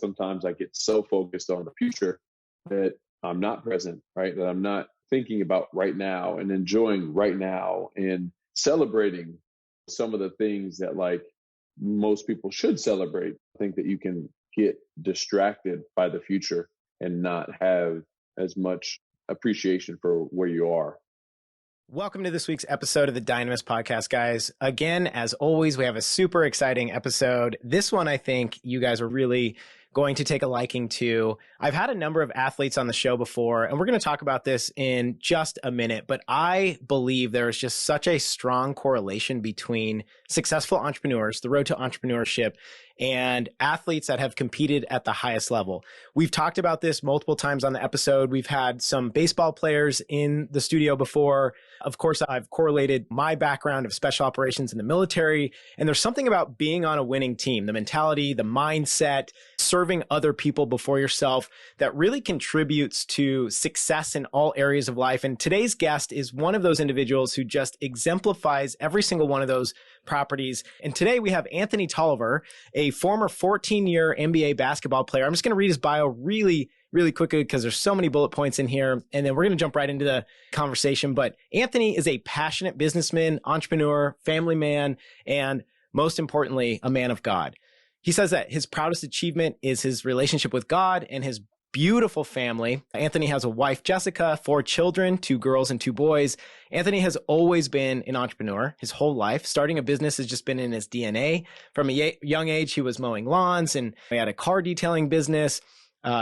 Sometimes I get so focused on the future that I'm not present, right? That I'm not thinking about right now and enjoying right now and celebrating some of the things that like most people should celebrate. I think that you can get distracted by the future and not have as much appreciation for where you are. Welcome to this week's episode of the Dynamist Podcast, guys. Again, as always, we have a super exciting episode. This one, I think you guys are really going to take a liking to. I've had a number of athletes on the show before, and we're going to talk about this in just a minute, but I believe there is just such a strong correlation between successful entrepreneurs, the road to entrepreneurship, and athletes that have competed at the highest level. We've talked about this multiple times on the episode. We've had some baseball players in the studio before. Of course, I've correlated my background of special operations in the military, and there's something about being on a winning team, the mentality, the mindset, serving other people before yourself that really contributes to success in all areas of life. And today's guest is one of those individuals who just exemplifies every single one of those properties. And today we have Anthony Tolliver, a former 14-year NBA basketball player. I'm just going to read his bio really quickly because there's so many bullet points in here. And then we're going to jump right into the conversation. But Anthony is a passionate businessman, entrepreneur, family man, and most importantly, a man of God. He says that his proudest achievement is his relationship with God and his beautiful family. Anthony has a wife, Jessica, 4 children, 2 girls and 2 boys. Anthony has always been an entrepreneur his whole life. Starting a business has just been in his DNA. From a young age, he was mowing lawns and he had a car detailing business.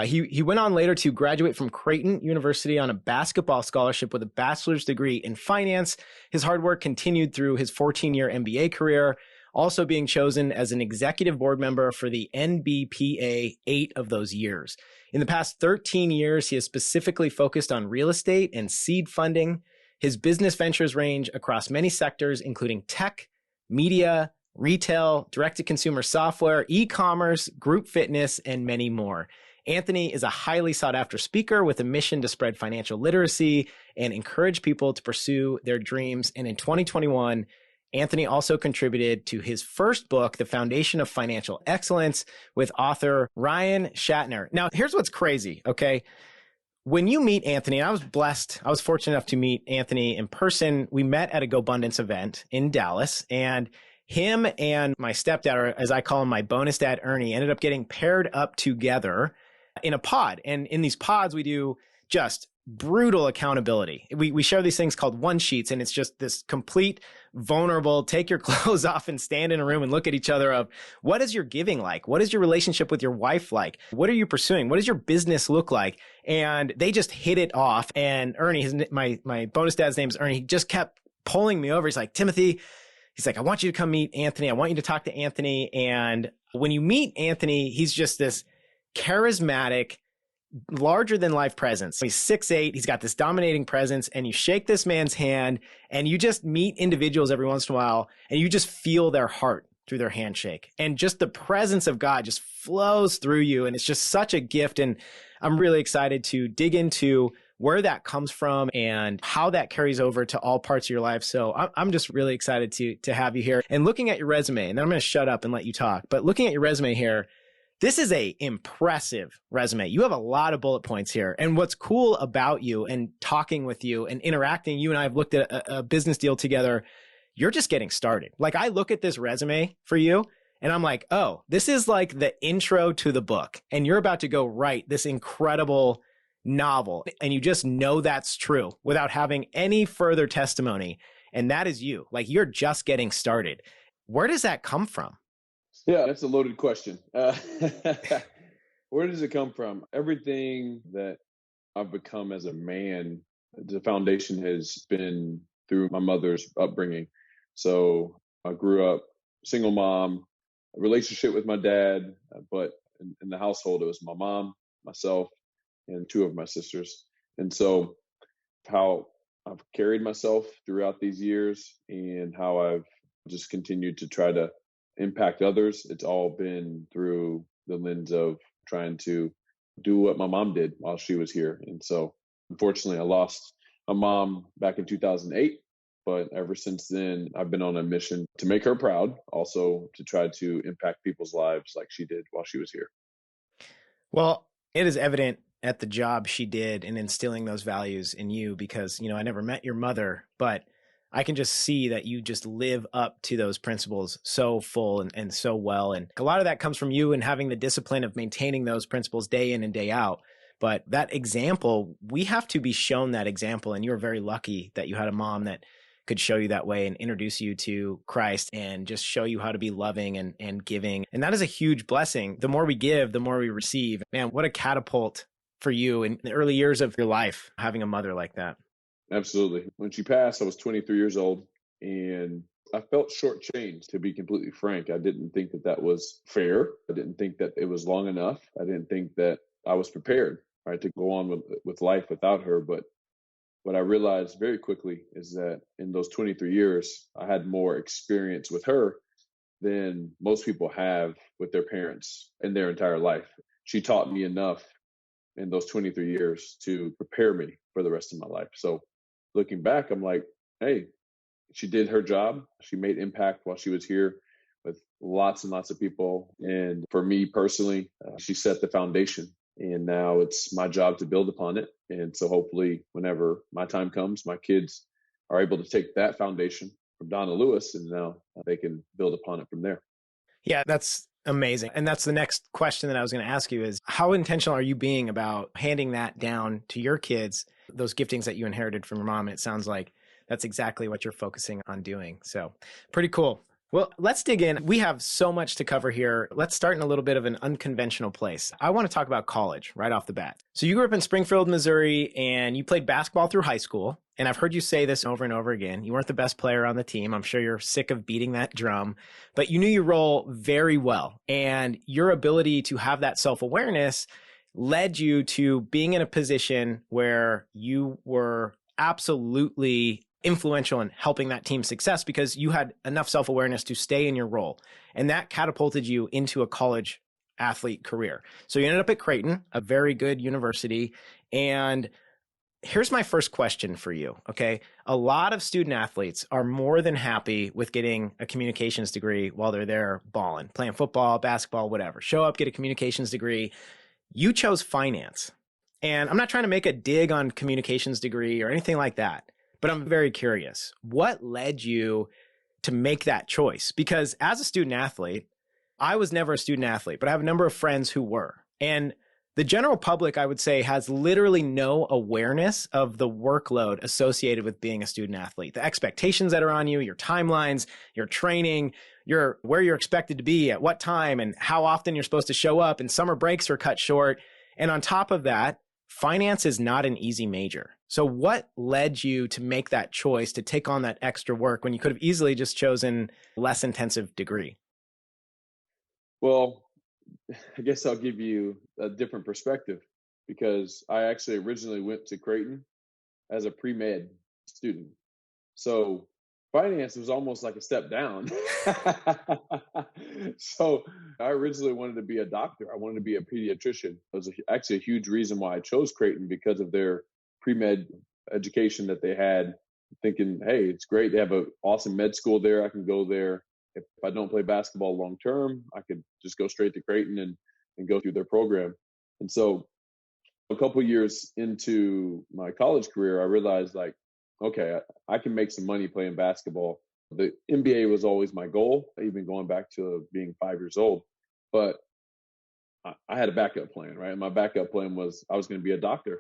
He went on later to graduate from Creighton University on a basketball scholarship with a bachelor's degree in finance. His hard work continued through his 14-year MBA career, also being chosen as an executive board member for the NBPA 8 of those years. In the past 13 years, he has specifically focused on real estate and seed funding. His business ventures range across many sectors, including tech, media, retail, direct-to-consumer software, e-commerce, group fitness, and many more. Anthony is a highly sought-after speaker with a mission to spread financial literacy and encourage people to pursue their dreams. And in 2021, Anthony also contributed to his first book, The Foundation of Financial Excellence, with author Ryan Shatner. Now, here's what's crazy, okay? When you meet Anthony, I was fortunate enough to meet Anthony in person. We met at a GoBundance event in Dallas, and him and my stepdad, or as I call him, my bonus dad, Ernie, ended up getting paired up together in a pod. And in these pods, we do just brutal accountability. We share these things called one sheets, and it's just this complete vulnerable, take your clothes off and stand in a room and look at each other of what is your giving like? What is your relationship with your wife like? What are you pursuing? What does your business look like? And they just hit it off. And Ernie, my bonus dad's name is Ernie, he just kept pulling me over. He's like, Timothy, he's like, I want you to come meet Anthony. I want you to talk to Anthony. And when you meet Anthony, he's just this charismatic, larger than life presence. He's 6'8", he's got this dominating presence, and you shake this man's hand and you just meet individuals every once in a while and you just feel their heart through their handshake. And just the presence of God just flows through you. And it's just such a gift. And I'm really excited to dig into where that comes from and how that carries over to all parts of your life. So I'm just really excited to have you here. And looking at your resume, and then I'm going to shut up and let you talk, but looking at your resume here, this is a impressive resume. You have a lot of bullet points here. And what's cool about you and talking with you and interacting, you and I have looked at a business deal together. You're just getting started. Like, I look at this resume for you and I'm like, oh, this is like the intro to the book. And you're about to go write this incredible novel. And you just know that's true without having any further testimony. And that is you. Like, you're just getting started. Where does that come from? Yeah, that's a loaded question. Where does it come from? Everything that I've become as a man, the foundation has been through my mother's upbringing. So I grew up single mom, a relationship with my dad, but in the household, it was my mom, myself, and 2 of my sisters. And so how I've carried myself throughout these years and how I've just continued to try to impact others, it's all been through the lens of trying to do what my mom did while she was here. And so unfortunately, I lost my mom back in 2008. But ever since then, I've been on a mission to make her proud, also to try to impact people's lives like she did while she was here. Well, it is evident at the job she did in instilling those values in you because, I never met your mother, but I can just see that you just live up to those principles so full and so well. And a lot of that comes from you and having the discipline of maintaining those principles day in and day out. But that example, we have to be shown that example. And you were very lucky that you had a mom that could show you that way and introduce you to Christ and just show you how to be loving and giving. And that is a huge blessing. The more we give, the more we receive. Man, what a catapult for you in the early years of your life, having a mother like that. Absolutely. When she passed, I was 23 years old, and I felt shortchanged, to be completely frank. I didn't think that that was fair. I didn't think that it was long enough. I didn't think that I was prepared, right, to go on with life without her. But what I realized very quickly is that in those 23 years, I had more experience with her than most people have with their parents in their entire life. She taught me enough in those 23 years to prepare me for the rest of my life. So looking back, I'm like, hey, she did her job. She made impact while she was here with lots and lots of people. And for me personally, she set the foundation. And now it's my job to build upon it. And so hopefully, whenever my time comes, my kids are able to take that foundation from Donna Lewis, and now they can build upon it from there. Yeah, that's amazing. And that's the next question that I was going to ask you is how intentional are you being about handing that down to your kids, those giftings that you inherited from your mom? And it sounds like that's exactly what you're focusing on doing. So pretty cool. Well, let's dig in. We have so much to cover here. Let's start in a little bit of an unconventional place. I want to talk about college right off the bat. So you grew up in Springfield, Missouri, and you played basketball through high school. And I've heard you say this over and over again. You weren't the best player on the team. I'm sure you're sick of beating that drum, but you knew your role very well. And your ability to have that self-awareness led you to being in a position where you were absolutely influential in helping that team's success because you had enough self-awareness to stay in your role. And that catapulted you into a college athlete career. So you ended up at Creighton, a very good university. And here's my first question for you. Okay. A lot of student athletes are more than happy with getting a communications degree while they're there balling, playing football, basketball, whatever. Show up, get a communications degree. You chose finance. And I'm not trying to make a dig on communications degree or anything like that, but I'm very curious. What led you to make that choice? Because as a student athlete, I was never a student athlete, but I have a number of friends who were. And the general public, I would say, has literally no awareness of the workload associated with being a student athlete, the expectations that are on you, your timelines, your training, where you're expected to be at what time and how often you're supposed to show up, and summer breaks are cut short. And on top of that, finance is not an easy major. So what led you to make that choice to take on that extra work when you could have easily just chosen a less intensive degree? Well, I guess I'll give you a different perspective because I actually originally went to Creighton as a pre-med student. So finance was almost like a step down. So I originally wanted to be a doctor. I wanted to be a pediatrician. It was actually a huge reason why I chose Creighton because of their pre-med education that they had, thinking, hey, it's great. They have an awesome med school there. I can go there. If I don't play basketball long term, I could just go straight to Creighton and go through their program. And so a couple years into my college career, I realized like, okay, I can make some money playing basketball. The NBA was always my goal, even going back to being 5 years old. But I had a backup plan, right? And my backup plan was I was going to be a doctor.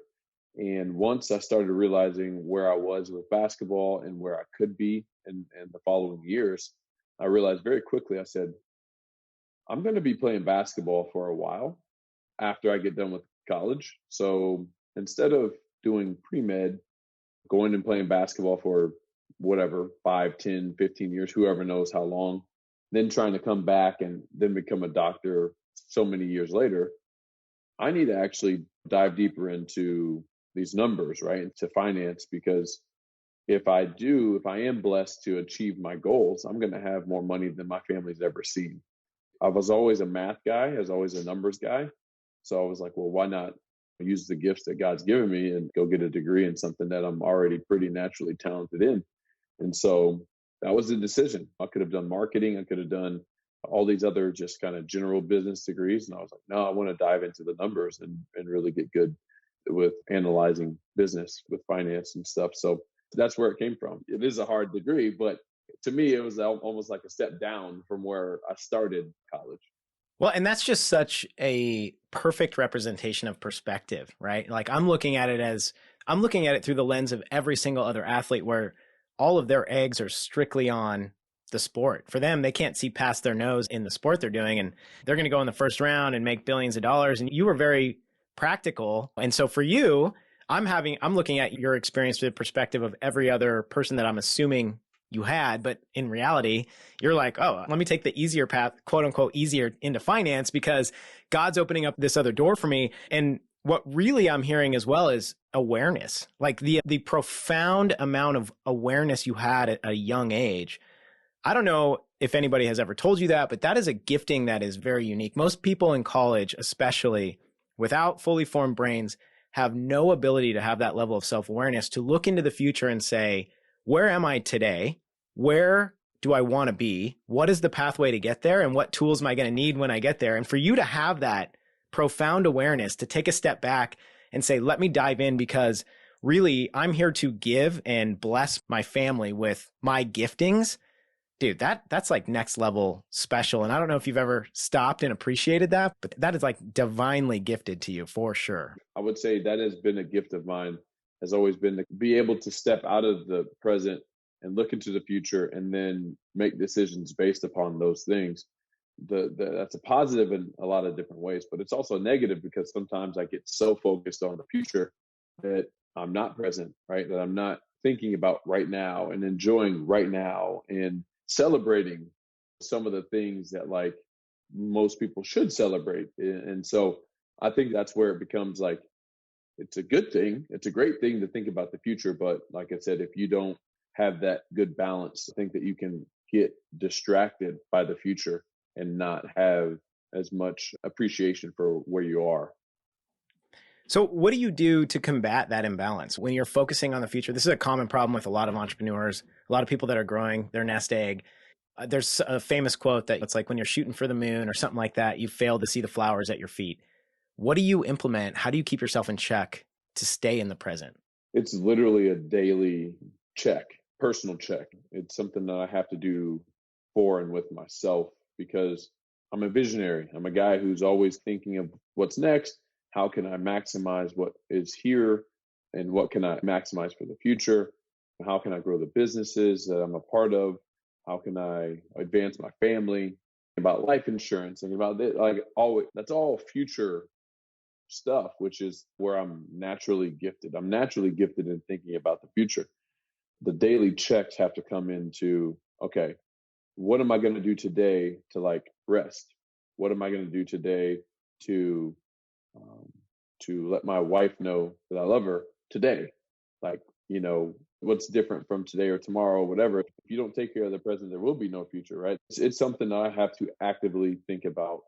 And once I started realizing where I was with basketball and where I could be in the following years, I realized very quickly, I said, I'm going to be playing basketball for a while after I get done with college. So instead of doing pre-med, going and playing basketball for whatever, 5, 10, 15 years, whoever knows how long, then trying to come back and then become a doctor so many years later, I need to actually dive deeper into these numbers, right? Into finance, because if I am blessed to achieve my goals, I'm going to have more money than my family's ever seen. I was always a math guy, I was always a numbers guy. So I was like, well, why not use the gifts that God's given me and go get a degree in something that I'm already pretty naturally talented in? And so that was the decision. I could have done marketing. I could have done all these other just kind of general business degrees. And I was like, no, I want to dive into the numbers and really get good with analyzing business with finance and stuff. So that's where it came from. It is a hard degree, but to me, it was almost like a step down from where I started college. Well, and that's just such a perfect representation of perspective, right? Like I'm looking at it through the lens of every single other athlete where all of their eggs are strictly on the sport. For them, they can't see past their nose in the sport they're doing, and they're going to go in the first round and make billions of dollars. And you were very practical. And so for you, I'm looking at your experience through the perspective of every other person that I'm assuming you had, but in reality, you're like, oh, let me take the easier path, quote unquote, easier into finance because God's opening up this other door for me. And what really I'm hearing as well is awareness, like the profound amount of awareness you had at a young age. I don't know if anybody has ever told you that, but that is a gifting that is very unique. Most people in college, especially without fully formed brains, have no ability to have that level of self-awareness to look into the future and say, where am I today? Where do I want to be? What is the pathway to get there? And what tools am I going to need when I get there? And for you to have that profound awareness, to take a step back and say, let me dive in because really I'm here to give and bless my family with my giftings. Dude, that's like next level special. And I don't know if you've ever stopped and appreciated that, but that is like divinely gifted to you for sure. I would say that has been a gift of mine, has always been to be able to step out of the present and look into the future and then make decisions based upon those things. That's a positive in a lot of different ways, but it's also negative because sometimes I get so focused on the future that I'm not present, right? That I'm not thinking about right now and enjoying right now and celebrating some of the things that like most people should celebrate. And so I think that's where it becomes like, it's a good thing. It's a great thing to think about the future. But like I said, if you don't have that good balance, I think that you can get distracted by the future and not have as much appreciation for where you are. So what do you do to combat that imbalance when you're focusing on the future? This is a common problem with a lot of entrepreneurs, a lot of people that are growing their nest egg. There's a famous quote that it's like when you're shooting for the moon or something like that, you fail to see the flowers at your feet. What do you implement? How do you keep yourself in check to stay in the present? It's literally a daily check, personal check. It's something that I have to do for and with myself because I'm a visionary. I'm a guy who's always thinking of what's next. How can I maximize what is here and what can I maximize for the future? How can I grow the businesses that I'm a part of? How can I advance my family? About life insurance and about this, like always, that's all future stuff, which is where I'm naturally gifted. I'm naturally gifted in thinking about the future. The daily checks have to come into, okay, what am I going to do today to like rest? What am I going to do today to let my wife know that I love her today? Like, what's different from today or tomorrow or whatever. If you don't take care of the present, there will be no future, right? It's something that I have to actively think about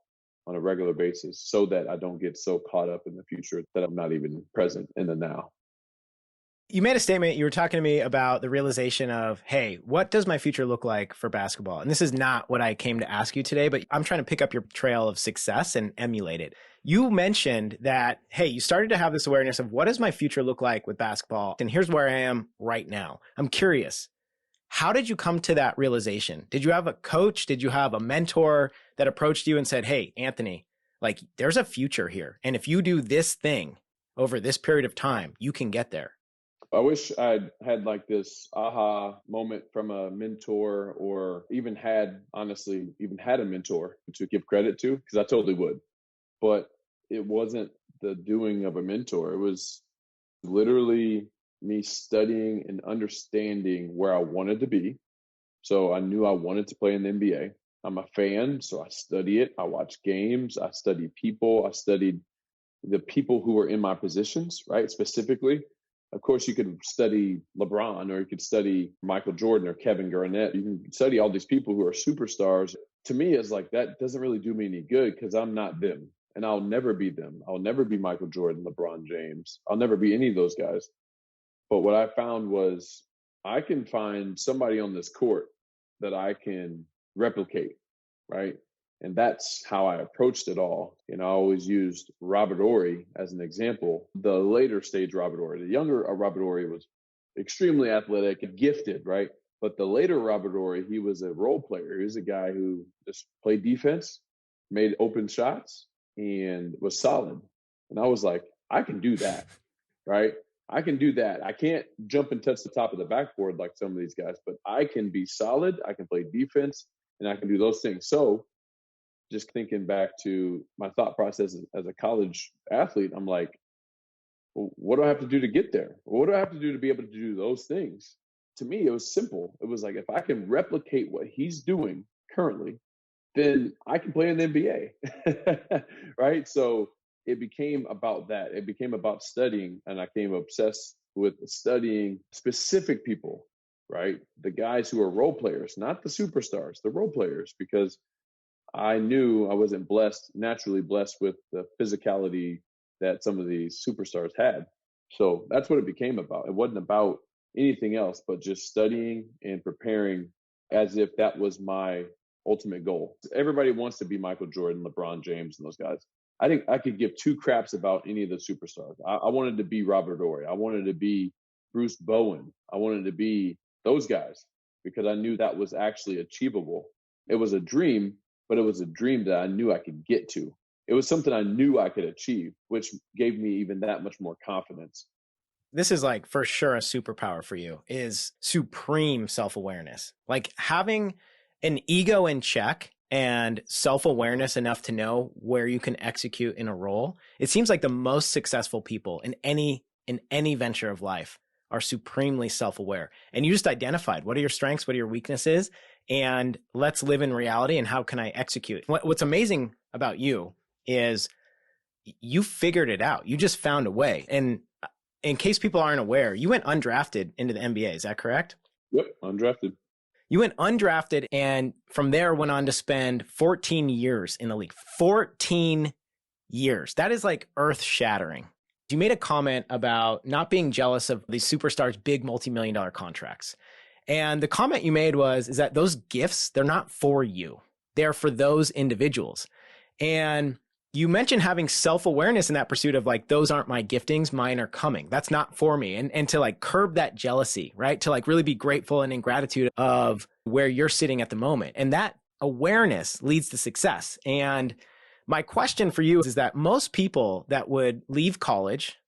on a regular basis so that I don't get so caught up in the future that I'm not even present in the now. You made a statement. You were talking to me about the realization of, hey, what does my future look like for basketball? And this is not what I came to ask you today, but I'm trying to pick up your trail of success and emulate it. You mentioned that, hey, you started to have this awareness of what does my future look like with basketball? And here's where I am right now. I'm curious. How did you come to that realization? Did you have a coach? Did you have a mentor that approached you and said, hey, Anthony, like there's a future here. And if you do this thing over this period of time, you can get there? I wish I'd had like this aha moment from a mentor or even had a mentor to give credit to, because I totally would. But it wasn't the doing of a mentor. It was literally me studying and understanding where I wanted to be. So I knew I wanted to play in the NBA. I'm a fan, so I study it. I watch games. I study people. I studied the people who were in my positions, right? Specifically. Of course, you could study LeBron or you could study Michael Jordan or Kevin Garnett. You can study all these people who are superstars. To me, it's like that doesn't really do me any good because I'm not them and I'll never be them. I'll never be Michael Jordan, LeBron James. I'll never be any of those guys. But what I found was I can find somebody on this court that I can replicate, right? And that's how I approached it all. And I always used Robert Ory as an example. The later stage Robert Ory, the younger Robert Ory was extremely athletic and gifted, right? But the later Robert Ory, he was a role player. He was a guy who just played defense, made open shots, and was solid. And I was like, I can do that, right? I can do that. I can't jump and touch the top of the backboard like some of these guys, but I can be solid. I can play defense, and I can do those things. So just thinking back to my thought process as a college athlete, I'm like, well, what do I have to do to get there? What do I have to do to be able to do those things? To me, it was simple. It was like, if I can replicate what he's doing currently, then I can play in the NBA, right? So it became about that. It became about studying, and I became obsessed with studying specific people, right? The guys who are role players, not the superstars, the role players, because I knew I wasn't naturally blessed with the physicality that some of these superstars had. So that's what it became about. It wasn't about anything else, but just studying and preparing as if that was my ultimate goal. Everybody wants to be Michael Jordan, LeBron James, and those guys. I think I could give two craps about any of the superstars. I wanted to be Robert Ory. I wanted to be Bruce Bowen. I wanted to be those guys because I knew that was actually achievable. It was a dream, but it was a dream that I knew I could get to. It was something I knew I could achieve, which gave me even that much more confidence. This is like for sure a superpower for you is supreme self-awareness. Like having an ego in check and self-awareness enough to know where you can execute in a role. It seems like the most successful people in any venture of life are supremely self-aware. And you just identified what are your strengths, what are your weaknesses, and let's live in reality and how can I execute. What's amazing about you is you figured it out. You just found a way. And in case people aren't aware, you went undrafted into the NBA. Is that correct? Yep, undrafted. You went undrafted and from there went on to spend 14 years in the league. 14 years. That is like earth shattering. You made a comment about not being jealous of these superstars' big multi-million-dollar contracts. And the comment you made is that those gifts, they're not for you. They're for those individuals. And you mentioned having self-awareness in that pursuit of like, those aren't my giftings, mine are coming. That's not for me. And to like curb that jealousy, right? To like really be grateful and in gratitude of where you're sitting at the moment. And that awareness leads to success. And my question for you is that most people that would leave college,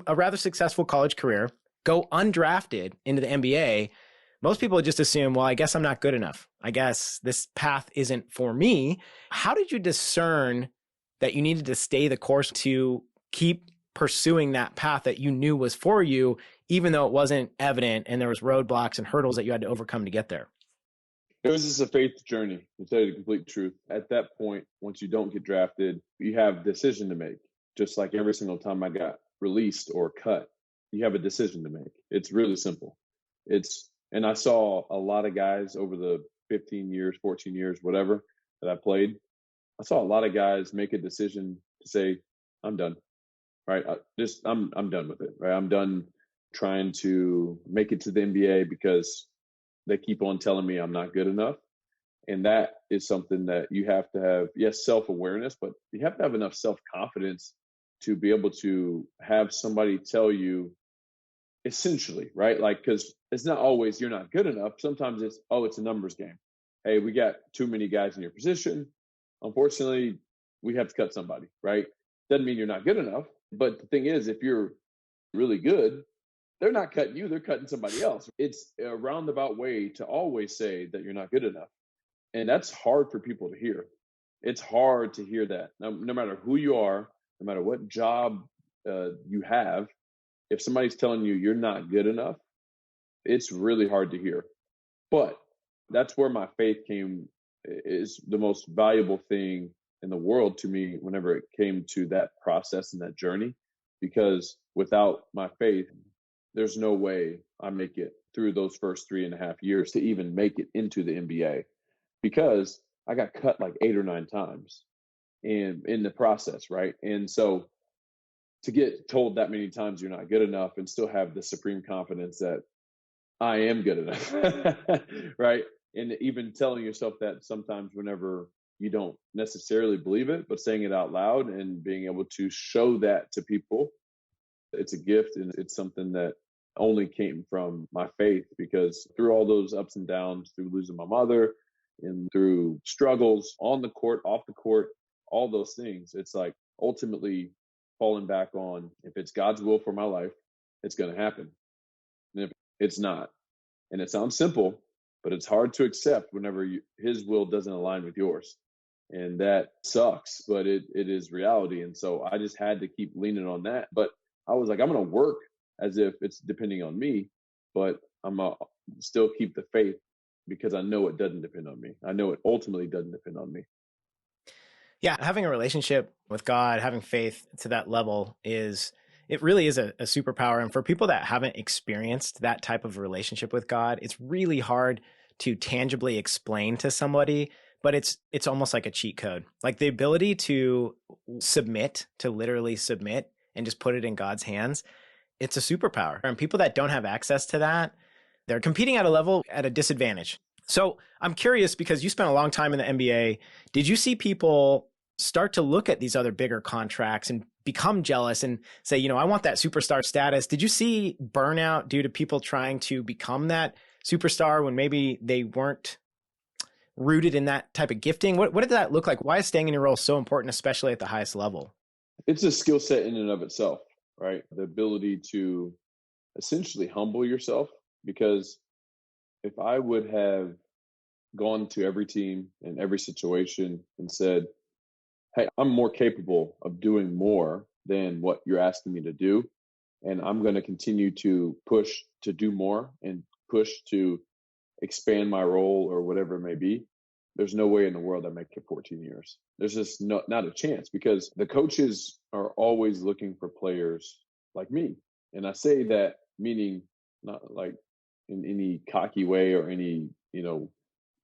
a rather successful college career, go undrafted into the NBA, most people just assume, well, I guess I'm not good enough. I guess this path isn't for me. How did you discern that you needed to stay the course to keep pursuing that path that you knew was for you, even though it wasn't evident and there was roadblocks and hurdles that you had to overcome to get there? It was just a faith journey, to tell you the complete truth. At that point, once you don't get drafted, you have a decision to make. Just like every single time I got released or cut, you have a decision to make. It's really simple. And I saw a lot of guys over the 15 years, 14 years, whatever, that I played. I saw a lot of guys make a decision to say, I'm done, right? I'm done with it, right? I'm done trying to make it to the NBA because they keep on telling me I'm not good enough. And that is something that you have to have, yes, self-awareness, but you have to have enough self-confidence to be able to have somebody tell you essentially, right? Like, because it's not always you're not good enough. Sometimes it's a numbers game. Hey, we got too many guys in your position. Unfortunately, we have to cut somebody, right? Doesn't mean you're not good enough. But the thing is, if you're really good, they're not cutting you, they're cutting somebody else. It's a roundabout way to always say that you're not good enough. And that's hard for people to hear. It's hard to hear that. No matter who you are, no matter what job you have, if somebody's telling you you're not good enough, it's really hard to hear. But that's where my faith is the most valuable thing in the world to me whenever it came to that process and that journey. Because without my faith, there's no way I make it through those first 3.5 years to even make it into the NBA, because I got cut like 8 or 9 times in the process, right? And so to get told that many times you're not good enough and still have the supreme confidence that I am good enough, right? And even telling yourself that sometimes whenever you don't necessarily believe it, but saying it out loud and being able to show that to people, it's a gift, and it's something that only came from my faith, because through all those ups and downs, through losing my mother and through struggles on the court, off the court, all those things, it's like ultimately falling back on, if it's God's will for my life, it's going to happen. And if it's not, and it sounds simple, but it's hard to accept whenever his will doesn't align with yours. And that sucks, but it is reality. And so I just had to keep leaning on that. But I was like, I'm going to work as if it's depending on me, but I'm going to still keep the faith, because I know it doesn't depend on me. I know it ultimately doesn't depend on me. Yeah, having a relationship with God, having faith to that level it really is a superpower. And for people that haven't experienced that type of relationship with God, it's really hard to tangibly explain to somebody, but it's almost like a cheat code. Like the ability to submit, to literally submit and just put it in God's hands, it's a superpower. And people that don't have access to that, they're competing at a level at a disadvantage. So I'm curious, because you spent a long time in the NBA, did you see people start to look at these other bigger contracts and become jealous and say, I want that superstar status? Did you see burnout due to people trying to become that superstar when maybe they weren't rooted in that type of gifting? What did that look like? Why is staying in your role so important, especially at the highest level? It's a skill set in and of itself, right? The ability to essentially humble yourself, because if I would have gone to every team in every situation and said, hey, I'm more capable of doing more than what you're asking me to do, and I'm going to continue to push to do more and push to expand my role or whatever it may be, there's no way in the world I make it 14 years. There's just not a chance, because the coaches are always looking for players like me. And I say that meaning not like in any cocky way or any,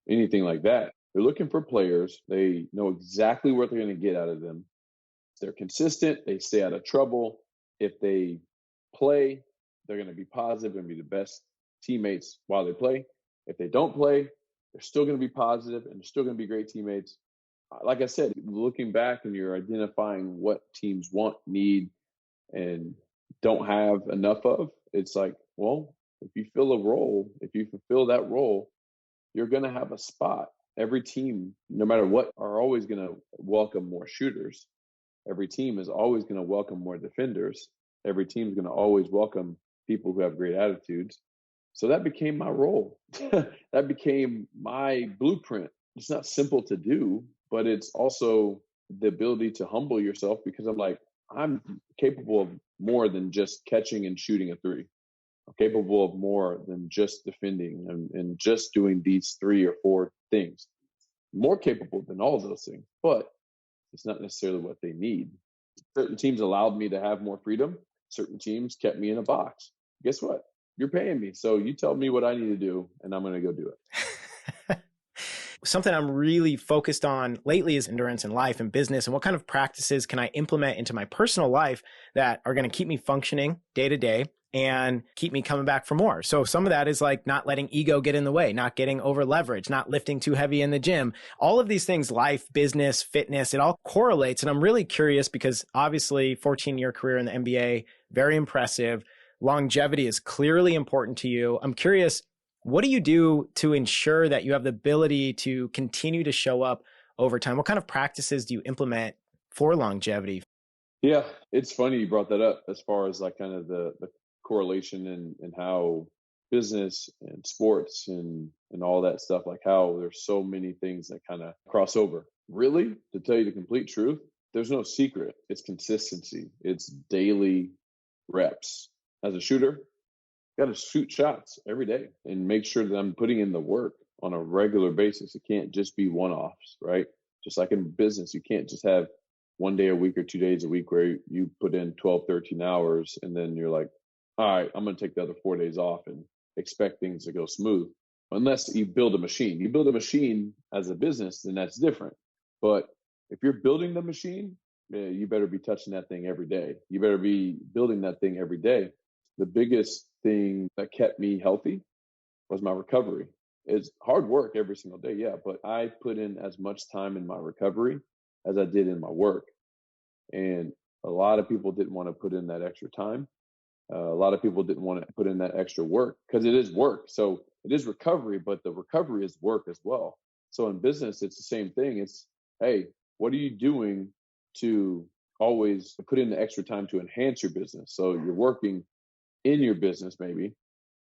anything like that. They're looking for players. They know exactly what they're going to get out of them. They're consistent. They stay out of trouble. If they play, they're going to be positive and be the best teammates while they play. If they don't play, they're still going to be positive and they're still going to be great teammates. Like I said, looking back and you're identifying what teams want, need, and don't have enough of, it's like, well, if you fill a role, if you fulfill that role, you're going to have a spot. Every team, no matter what, are always going to welcome more shooters. Every team is always going to welcome more defenders. Every team is going to always welcome people who have great attitudes. So that became my role. That became my blueprint. It's not simple to do, but it's also the ability to humble yourself, because I'm capable of more than just catching and shooting a three. I'm capable of more than just defending and just doing these 3 or 4 things. More capable than all of those things, but it's not necessarily what they need. Certain teams allowed me to have more freedom. Certain teams kept me in a box. Guess what? You're paying me. So you tell me what I need to do, and I'm going to go do it. Something I'm really focused on lately is endurance in life and business, and what kind of practices can I implement into my personal life that are going to keep me functioning day to day and keep me coming back for more. So some of that is like not letting ego get in the way, not getting over leveraged, not lifting too heavy in the gym. All of these things, life, business, fitness, it all correlates. And I'm really curious because obviously 14-year career in the NBA, very impressive. Longevity is clearly important to you. I'm curious, what do you do to ensure that you have the ability to continue to show up over time? What kind of practices do you implement for longevity? Yeah, it's funny you brought that up, as far as like kind of the correlation and how business and sports and all that stuff, like how there's so many things that kind of cross over. Really, to tell you the complete truth, there's no secret. It's consistency. It's daily reps. As a shooter, got to shoot shots every day and make sure that I'm putting in the work on a regular basis. It can't just be one-offs, right? Just like in business, you can't just have 1 day a week or 2 days a week where you put in 12, 13 hours and then you're like, all right, I'm going to take the other 4 days off and expect things to go smooth. Unless you build a machine. You build a machine as a business, then that's different. But if you're building the machine, you better be touching that thing every day. You better be building that thing every day. The biggest thing that kept me healthy was my recovery. It's hard work every single day, yeah, but I put in as much time in my recovery as I did in my work. And a lot of people didn't want to put in that extra time. A lot of people didn't want to put in that extra work because it is work. So it is recovery, but the recovery is work as well. So in business, it's the same thing. It's, hey, what are you doing to always put in the extra time to enhance your business? So you're working in your business maybe,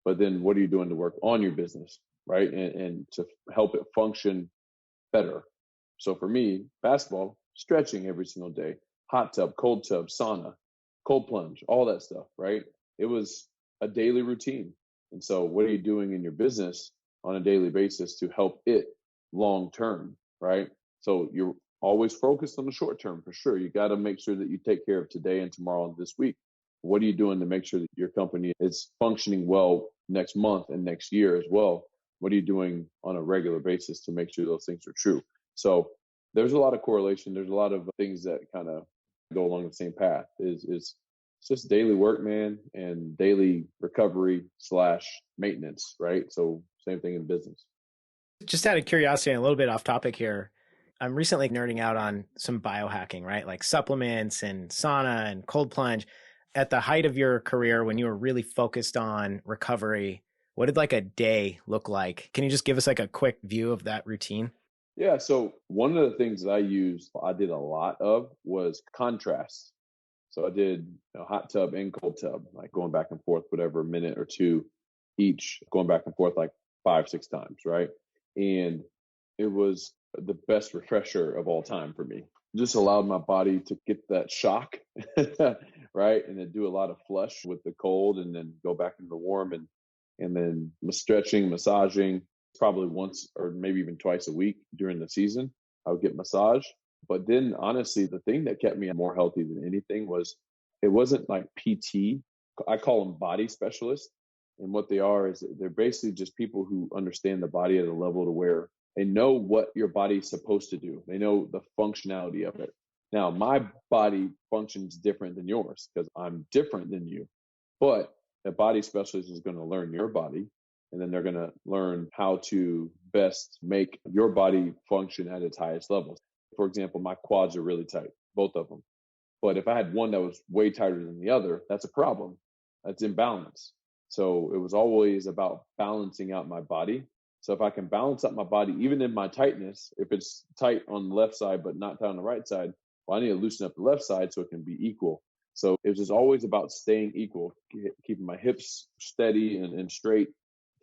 but then what are you doing to work on your business, right? And to help it function better. So for me, basketball, stretching every single day, hot tub, sauna, cold plunge, all that stuff, right? It was a daily routine. And so what are you doing in your business on a daily basis to help it long term, right? So you're always focused on the short term for sure. You got to make sure that you take care of today and tomorrow and this week. What are you doing to make sure that your company is functioning well next month and next year as well? What are you doing on a regular basis to make sure those things are true? So there's a lot of correlation. There's a lot of things that kind of go along the same path. It's just daily work, man, and daily recovery / maintenance, right? So same thing in business. Just out of curiosity, and a little bit off topic here, I'm recently nerding out on some biohacking, right? Like supplements and sauna and cold plunge. At the height of your career, when you were really focused on recovery, what did like a day look like? Can you just give us like a quick view of that routine? Yeah. So one of the things that I did a lot of was contrast. So I did hot tub and cold tub, like going back and forth, whatever, a minute or two each, going back and forth like 5-6 times, right? And it was the best refresher of all time for me. Just allowed my body to get that shock, right? And then do a lot of flush with the cold and then go back into the warm and then stretching, massaging, probably once or maybe even twice a week during the season. I would get massage. But then honestly, the thing that kept me more healthy than anything was it wasn't like PT. I call them body specialists. And what they are is they're basically just people who understand the body at a level to where they know what your body's supposed to do. They know the functionality of it. Now, my body functions different than yours because I'm different than you. But a body specialist is going to learn your body, and then they're going to learn how to best make your body function at its highest levels. For example, my quads are really tight, both of them. But if I had one that was way tighter than the other, that's a problem. That's imbalance. So it was always about balancing out my body. So if I can balance out my body, even in my tightness, if it's tight on the left side, but not tight on the right side, well, I need to loosen up the left side so it can be equal. So it was just always about staying equal, keeping my hips steady and straight,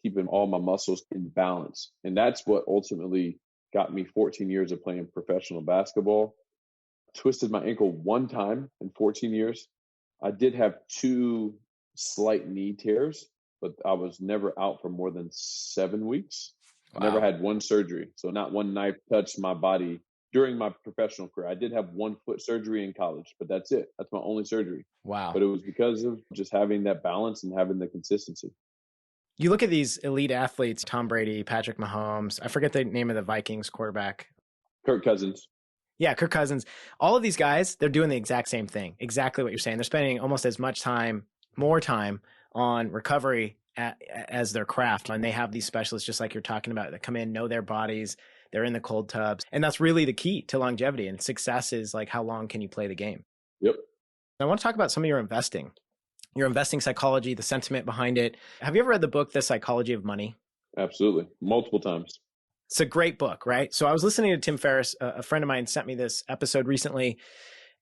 keeping all my muscles in balance. And that's what ultimately got me 14 years of playing professional basketball. Twisted my ankle one time in 14 years. I did have 2 slight knee tears, but I was never out for more than 7 weeks. Wow. Never had one surgery. So not one knife touched my body during my professional career. I did have 1 foot surgery in college, but that's it. That's my only surgery. Wow. But it was because of just having that balance and having the consistency. You look at these elite athletes, Tom Brady, Patrick Mahomes, I forget the name of the Vikings quarterback. Kirk Cousins. Yeah, Kirk Cousins. All of these guys, they're doing the exact same thing. Exactly what you're saying. They're spending almost as much time, more time on recovery as their craft. And they have these specialists, just like you're talking about, that come in, know their bodies. They're in the cold tubs. And that's really the key to longevity. And success is like, how long can you play the game? Yep. I want to talk about some of your investing psychology, the sentiment behind it. Have you ever read the book, The Psychology of Money? Absolutely. Multiple times. It's a great book, right? So I was listening to Tim Ferriss. A friend of mine sent me this episode recently,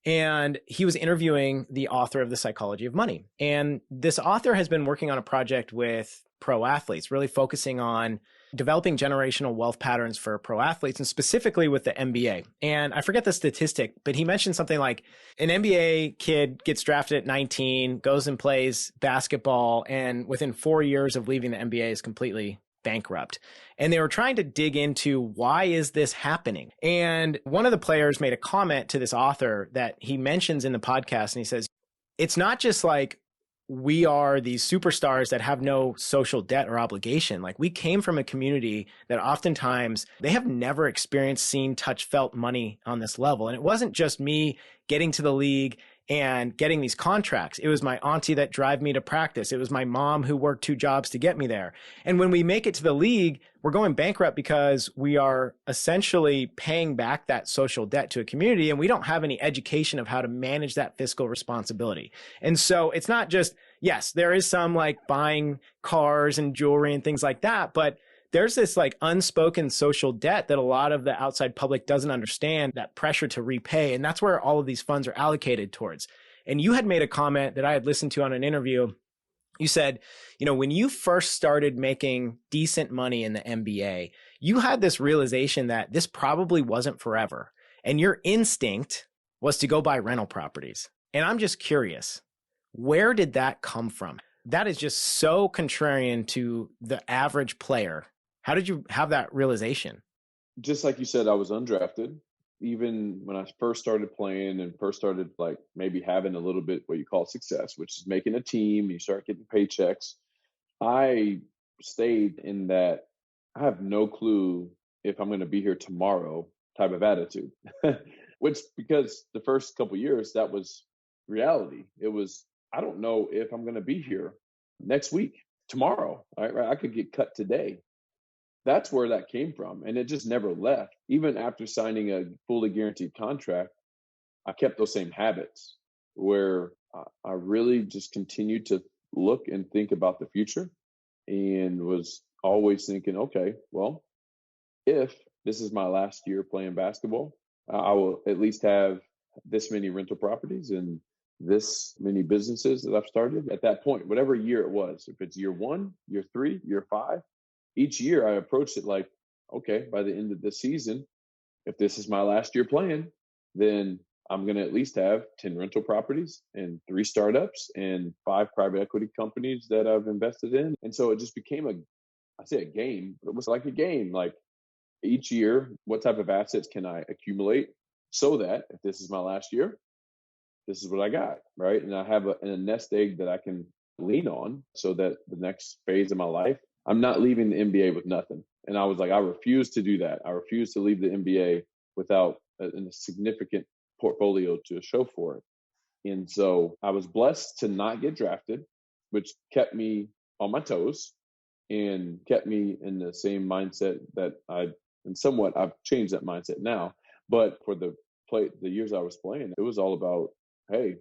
and he was interviewing the author of The Psychology of Money. And this author has been working on a project with pro athletes, really focusing on developing generational wealth patterns for pro athletes, and specifically with the NBA. And I forget the statistic, but he mentioned something like an NBA kid gets drafted at 19, goes and plays basketball, and within 4 years of leaving the NBA is completely bankrupt. And they were trying to dig into why is this happening? And one of the players made a comment to this author that he mentions in the podcast, and he says, it's not just like we are these superstars that have no social debt or obligation. Like, we came from a community that oftentimes they have never experienced, seen, touched, felt money on this level. And it wasn't just me getting to the league and getting these contracts. It was my auntie that drive me to practice. It was my mom who worked 2 jobs to get me there. And when we make it to the league, we're going bankrupt because we are essentially paying back that social debt to a community, and we don't have any education of how to manage that fiscal responsibility. And so it's not just, yes, there is some like buying cars and jewelry and things like that, but there's this like unspoken social debt that a lot of the outside public doesn't understand, that pressure to repay. And that's where all of these funds are allocated towards. And you had made a comment that I had listened to on an interview. You said, when you first started making decent money in the NBA, you had this realization that this probably wasn't forever. And your instinct was to go buy rental properties. And I'm just curious, where did that come from? That is just so contrarian to the average player. How did you have that realization? Just like you said, I was undrafted. Even when I first started playing and first started like maybe having a little bit what you call success, which is making a team, you start getting paychecks. I stayed in that I have no clue if I'm going to be here tomorrow type of attitude, which because the first couple of years, that was reality. It was, I don't know if I'm going to be here next week, tomorrow. I could get cut today. That's where that came from. And it just never left. Even after signing a fully guaranteed contract, I kept those same habits where I really just continued to look and think about the future and was always thinking, okay, well, if this is my last year playing basketball, I will at least have this many rental properties and this many businesses that I've started at that point, whatever year it was. If it's year 1, year 3, year 5, each year I approached it like, okay, by the end of the season, if this is my last year playing, then I'm going to at least have 10 rental properties and 3 startups and 5 private equity companies that I've invested in. And so it just became a game, but it was like a game. Like each year, what type of assets can I accumulate so that if this is my last year, this is what I got, right? And I have a nest egg that I can lean on so that the next phase of my life, I'm not leaving the NBA with nothing. And I was like, I refuse to do that. I refuse to leave the NBA without a significant portfolio to show for it. And so I was blessed to not get drafted, which kept me on my toes and kept me in the same mindset that I've changed that mindset now. But for the years I was playing, it was all about, hey,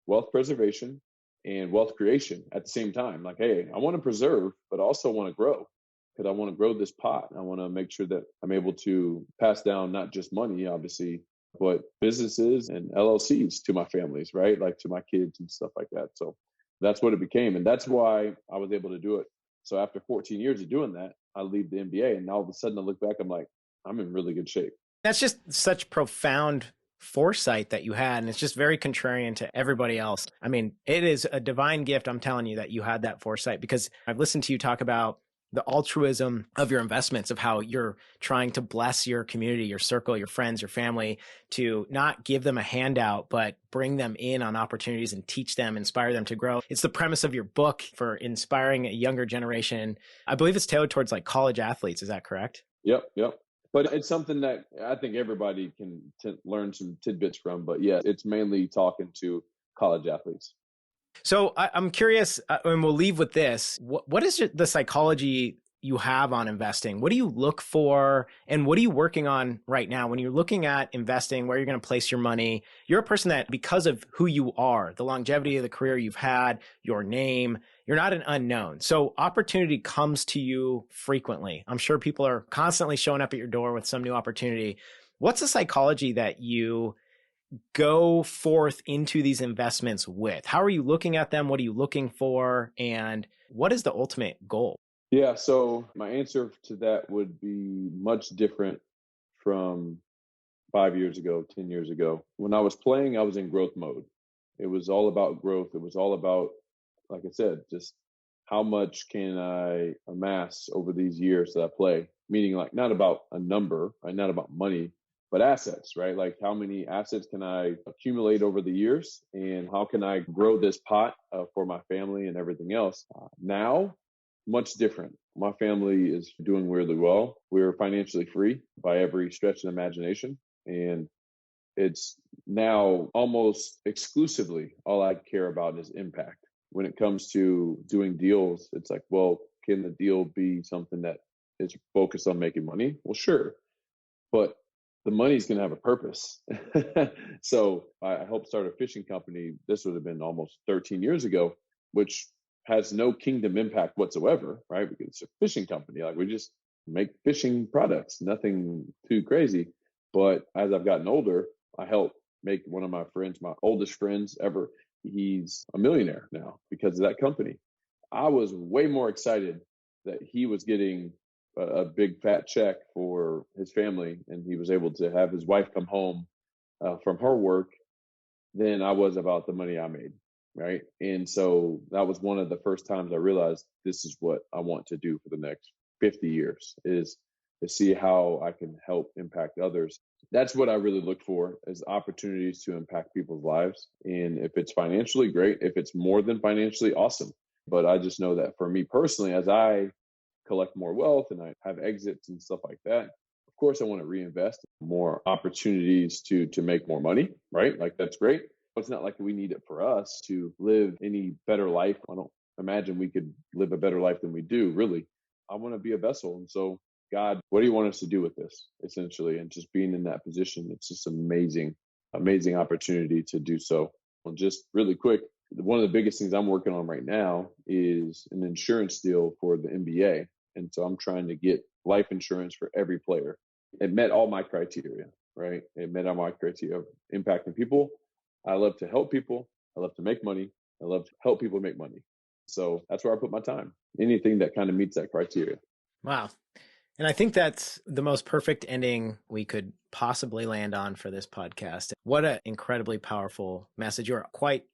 wealth preservation and wealth creation at the same time. Like, hey, I want to preserve, but also want to grow because I want to grow this pot. I want to make sure that I'm able to pass down not just money, obviously, but businesses and LLCs to my families, right? Like to my kids and stuff like that. So that's what it became. And that's why I was able to do it. So after 14 years of doing that, I leave the NBA. And now all of a sudden I look back, I'm like, I'm in really good shape. That's just such profound foresight that you had. And it's just very contrarian to everybody else. I mean, it is a divine gift, I'm telling you, that you had that foresight, because I've listened to you talk about the altruism of your investments, of how you're trying to bless your community, your circle, your friends, your family, to not give them a handout, but bring them in on opportunities and teach them, inspire them to grow. It's the premise of your book for inspiring a younger generation. I believe it's tailored towards like college athletes. Is that correct? Yep. But it's something that I think everybody can learn some tidbits from. But yeah, it's mainly talking to college athletes. So I'm curious, and we'll leave with this. What is the psychology you have on investing? What do you look for, and what are you working on right now when you're looking at investing, where you're going to place your money? You're a person that, because of who you are, the longevity of the career you've had, your name, you're not an unknown. So opportunity comes to you frequently. I'm sure people are constantly showing up at your door with some new opportunity. What's the psychology that you go forth into these investments with? How are you looking at them? What are you looking for? And what is the ultimate goal? Yeah, so my answer to that would be much different from 5 years ago, 10 years ago. When I was playing, I was in growth mode. It was all about growth. It was all about, like I said, just how much can I amass over these years that I play? Meaning like not about a number, right? Not about money, but assets, right? Like how many assets can I accumulate over the years and how can I grow this pot for my family and everything else? Now, much different. My family is doing really well. We're financially free by every stretch of the imagination. And It's now almost exclusively all I care about is impact. When it comes to doing deals, it's like, well, can the deal be something that is focused on making money? Well, sure. But the money's going to have a purpose. So I helped start a fishing company. This would have been almost 13 years ago, which has no kingdom impact whatsoever, right? Because it's a fishing company. Like we just make fishing products, nothing too crazy. But as I've gotten older, I helped make one of my friends, my oldest friends ever. He's a millionaire now because of that company. I was way more excited that he was getting a big fat check for his family and he was able to have his wife come home from her work than I was about the money I made. Right. And so that was one of the first times I realized this is what I want to do for the next 50 years is to see how I can help impact others. That's what I really look for is opportunities to impact people's lives. And if it's financially, great. If it's more than financially, awesome. But I just know that for me personally, as I collect more wealth and I have exits and stuff like that, of course, I want to reinvest more opportunities to make more money, right? Like that's great. But it's not like we need it for us to live any better life. I don't imagine we could live a better life than we do, really. I want to be a vessel. And so, God, what do you want us to do with this, essentially? And just being in that position, it's just amazing, amazing opportunity to do so. Well, just really quick, one of the biggest things I'm working on right now is an insurance deal for the NBA. And so I'm trying to get life insurance for every player. It met all my criteria, right? It met all my criteria of impacting people. I love to help people. I love to make money. I love to help people make money. So that's where I put my time. Anything that kind of meets that criteria. Wow. And I think that's the most perfect ending we could possibly land on for this podcast. What an incredibly powerful message. You're quite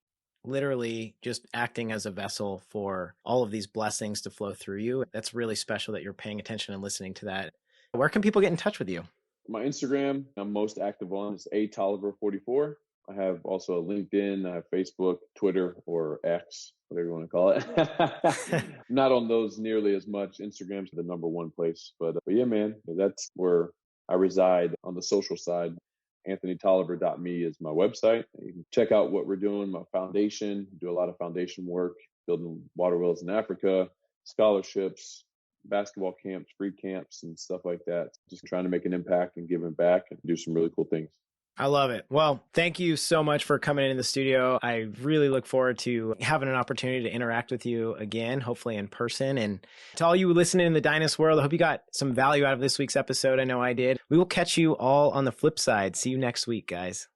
literally just acting as a vessel for all of these blessings to flow through you. That's really special that you're paying attention and listening to that. Where can people get in touch with you? My Instagram, I'm most active on is Tolliver44. I have also a LinkedIn, I have Facebook, Twitter, or X, whatever you want to call it. Not on those nearly as much. Instagram's the number one place. But yeah, man, that's where I reside on the social side. AnthonyTolliver.me is my website. You can check out what we're doing, my foundation, do a lot of foundation work, building water wells in Africa, scholarships, basketball camps, free camps, and stuff like that. Just trying to make an impact and giving back and do some really cool things. I love it. Well, thank you so much for coming in the studio. I really look forward to having an opportunity to interact with you again, hopefully in person. And to all you listening in the Dynast world, I hope you got some value out of this week's episode. I know I did. We will catch you all on the flip side. See you next week, guys.